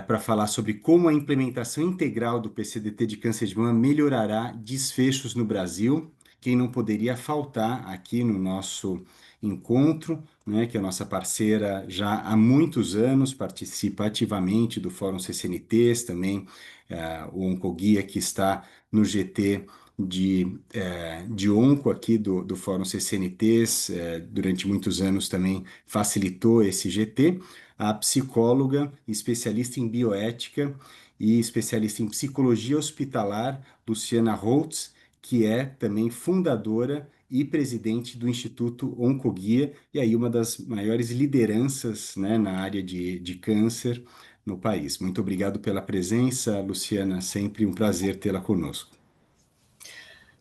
para falar sobre como a implementação integral do PCDT de câncer de mama melhorará desfechos no Brasil. Quem não poderia faltar aqui no nosso encontro, né, que é a nossa parceira já há muitos anos, participa ativamente do Fórum CCNTs, também o Oncoguia que está no GT de Onco aqui do Fórum CCNTs, durante muitos anos também facilitou esse GT, a psicóloga, especialista em bioética e especialista em psicologia hospitalar, Luciana Holtz, que é também fundadora e presidente do Instituto Oncoguia, e aí uma das maiores lideranças, né, na área de câncer no país. Muito obrigado pela presença, Luciana, sempre um prazer tê-la conosco.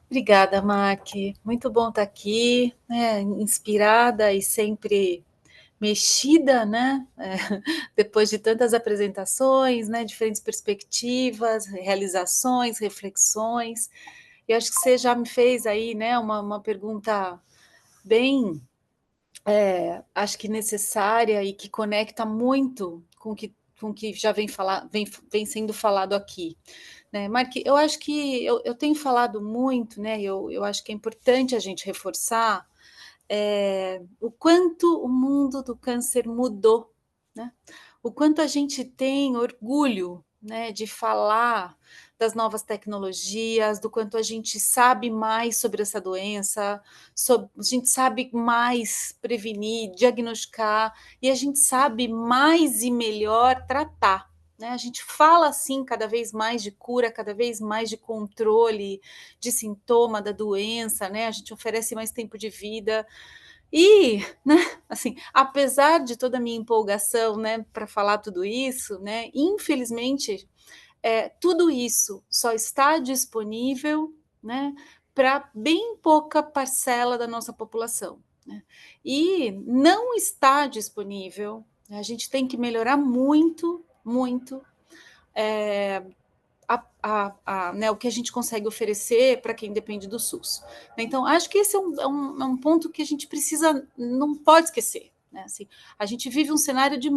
Obrigada, Mac. Muito bom estar aqui, né, inspirada e sempre mexida, né? Depois de tantas apresentações, né? Diferentes perspectivas, realizações, reflexões. E acho que você já me fez aí, né? Uma pergunta bem, acho que necessária e que conecta muito com que já vem sendo falado aqui. Né, Mark, eu acho que eu tenho falado muito, né? Eu acho que é importante a gente reforçar o quanto o mundo do câncer mudou, né? O quanto a gente tem orgulho, né, de falar das novas tecnologias, do quanto a gente sabe mais sobre essa doença, a gente sabe mais prevenir, diagnosticar, e a gente sabe mais e melhor tratar. Né? A gente fala assim cada vez mais de cura, cada vez mais de controle de sintoma da doença, né? A gente oferece mais tempo de vida. E, né, assim, apesar de toda a minha empolgação, né, para falar tudo isso, né, infelizmente, tudo isso só está disponível, né, para bem pouca parcela da nossa população, né? E não está disponível, né, a gente tem que melhorar muito, muito, é, né, o que a gente consegue oferecer para quem depende do SUS. Então, acho que esse é um ponto que a gente precisa, não pode esquecer. Né? Assim, a gente vive um cenário de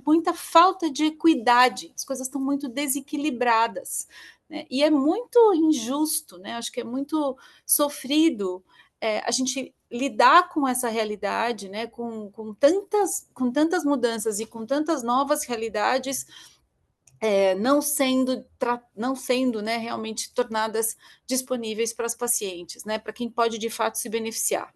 muita falta de equidade, as coisas estão muito desequilibradas. Né? E é muito injusto, né? Acho que é muito sofrido a gente lidar com essa realidade, né? Com tantas mudanças e com tantas novas realidades não sendo né, realmente tornadas disponíveis para os pacientes, né, para quem pode de fato se beneficiar.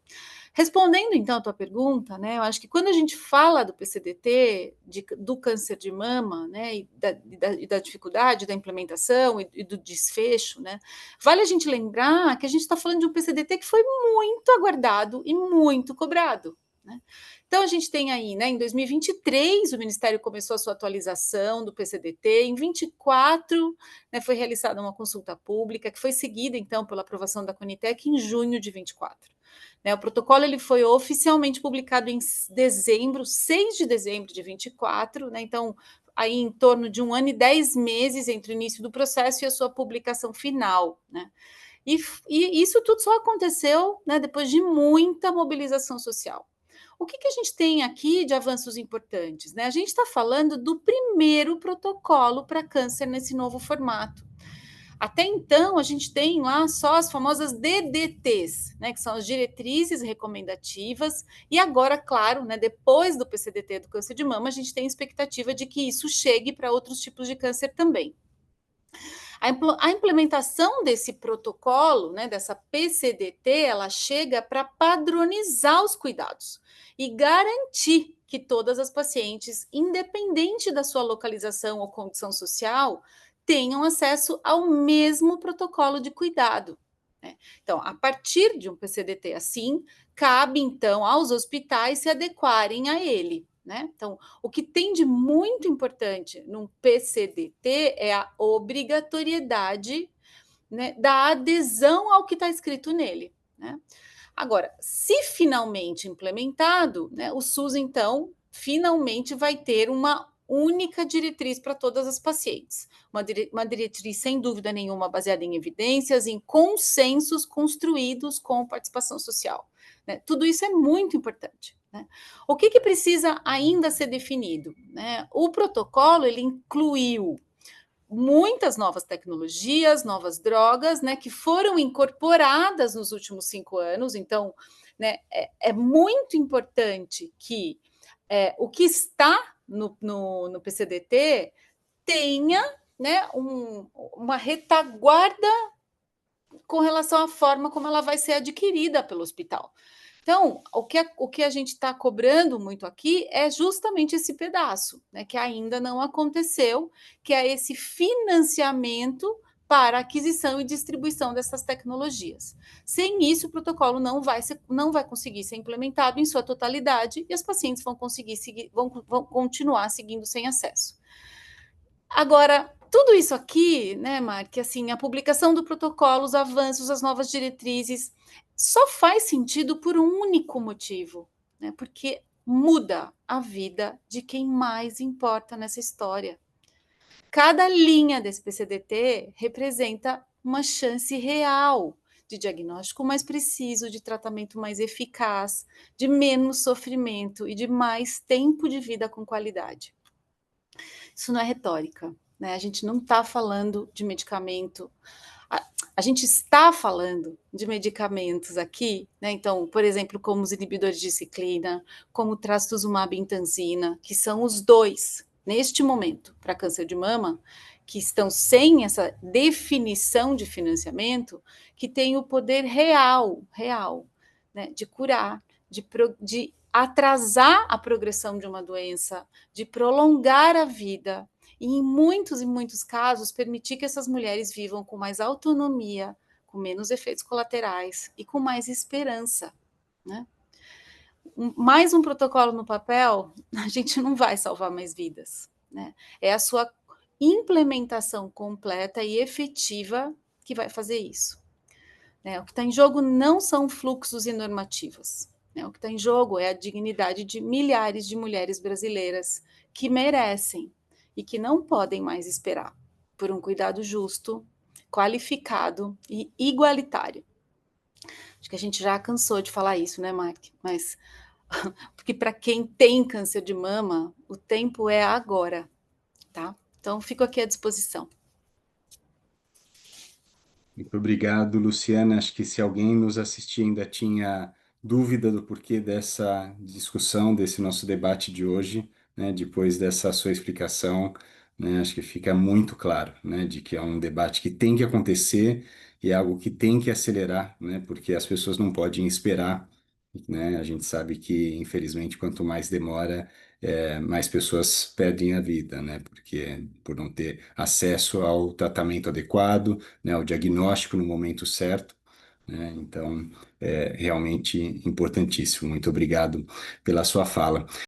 Respondendo então a tua pergunta, né, eu acho que quando a gente fala do PCDT, do câncer de mama, né, e da dificuldade da implementação e do desfecho, né, vale a gente lembrar que a gente está falando de um PCDT que foi muito aguardado e muito cobrado. Né? Então, a gente tem aí, né, em 2023, o Ministério começou a sua atualização do PCDT, em 24, né, foi realizada uma consulta pública, que foi seguida, então, pela aprovação da Conitec em junho de 24. Né, o protocolo ele foi oficialmente publicado em dezembro, 6 de dezembro de 24, né, então, aí em torno de 1 ano e 10 meses entre o início do processo e a sua publicação final, né. E isso tudo só aconteceu, né, depois de muita mobilização social. O que a gente tem aqui de avanços importantes? Né? A gente está falando do primeiro protocolo para câncer nesse novo formato. Até então, a gente tem lá só as famosas DDTs, né, que são as diretrizes recomendativas, e agora, claro, né, depois do PCDT do câncer de mama, a gente tem expectativa de que isso chegue para outros tipos de câncer também. A implementação desse protocolo, né, dessa PCDT, ela chega para padronizar os cuidados e garantir que todas as pacientes, independente da sua localização ou condição social, tenham acesso ao mesmo protocolo de cuidado. Né? Então, a partir de um PCDT assim, cabe então aos hospitais se adequarem a ele. Né? Então, o que tem de muito importante num PCDT é a obrigatoriedade, né, da adesão ao que está escrito nele. Né? Agora, se finalmente implementado, né, o SUS, então, finalmente vai ter uma única diretriz para todas as pacientes. Uma diretriz, sem dúvida nenhuma, baseada em evidências, em consensos construídos com participação social. Né? Tudo isso é muito importante. né? O que precisa ainda ser definido, né? O protocolo ele incluiu muitas novas tecnologias, novas drogas, né, que foram incorporadas nos últimos 5 anos. Então, né, é muito importante que o que está no PCDT tenha, né, uma retaguarda com relação à forma como ela vai ser adquirida pelo hospital. Então, o que a gente está cobrando muito aqui é justamente esse pedaço, né, que ainda não aconteceu, que é esse financiamento para aquisição e distribuição dessas tecnologias. Sem isso, o protocolo não vai conseguir ser implementado em sua totalidade e as pacientes vão conseguir seguir, vão continuar seguindo sem acesso. Agora, tudo isso aqui, né, Mark, assim, a publicação do protocolo, os avanços, as novas diretrizes, só faz sentido por um único motivo, né? Porque muda a vida de quem mais importa nessa história. Cada linha desse PCDT representa uma chance real de diagnóstico mais preciso, de tratamento mais eficaz, de menos sofrimento e de mais tempo de vida com qualidade. Isso não é retórica, né? A gente não está falando de medicamento. A gente está falando de medicamentos aqui, né? Então, por exemplo, como os inibidores de ciclina, como o trastuzumab e intanzina, que são os dois, neste momento, para câncer de mama, que estão sem essa definição de financiamento, que tem o poder real, né, de curar, de atrasar a progressão de uma doença, de prolongar a vida, e em muitos casos, permitir que essas mulheres vivam com mais autonomia, com menos efeitos colaterais e com mais esperança, né? Mais um protocolo no papel, a gente não vai salvar mais vidas, né? É a sua implementação completa e efetiva que vai fazer isso, né? O que está em jogo não são fluxos e normativas, né? O que está em jogo é a dignidade de milhares de mulheres brasileiras que merecem e que não podem mais esperar por um cuidado justo, qualificado e igualitário. Acho que a gente já cansou de falar isso, né, Mark? Mas porque para quem tem câncer de mama, o tempo é agora, tá? Então, fico aqui à disposição. Muito obrigado, Luciana. Acho que se alguém nos assistir ainda tinha dúvida do porquê dessa discussão, desse nosso debate de hoje, né, depois dessa sua explicação, né, acho que fica muito claro, né, de que é um debate que tem que acontecer e é algo que tem que acelerar, né, porque as pessoas não podem esperar, né? A gente sabe que, infelizmente, quanto mais demora, mais pessoas perdem a vida, né? Porque por não ter acesso ao tratamento adequado, né, o diagnóstico no momento certo, né? Então, é realmente importantíssimo. Muito obrigado pela sua fala.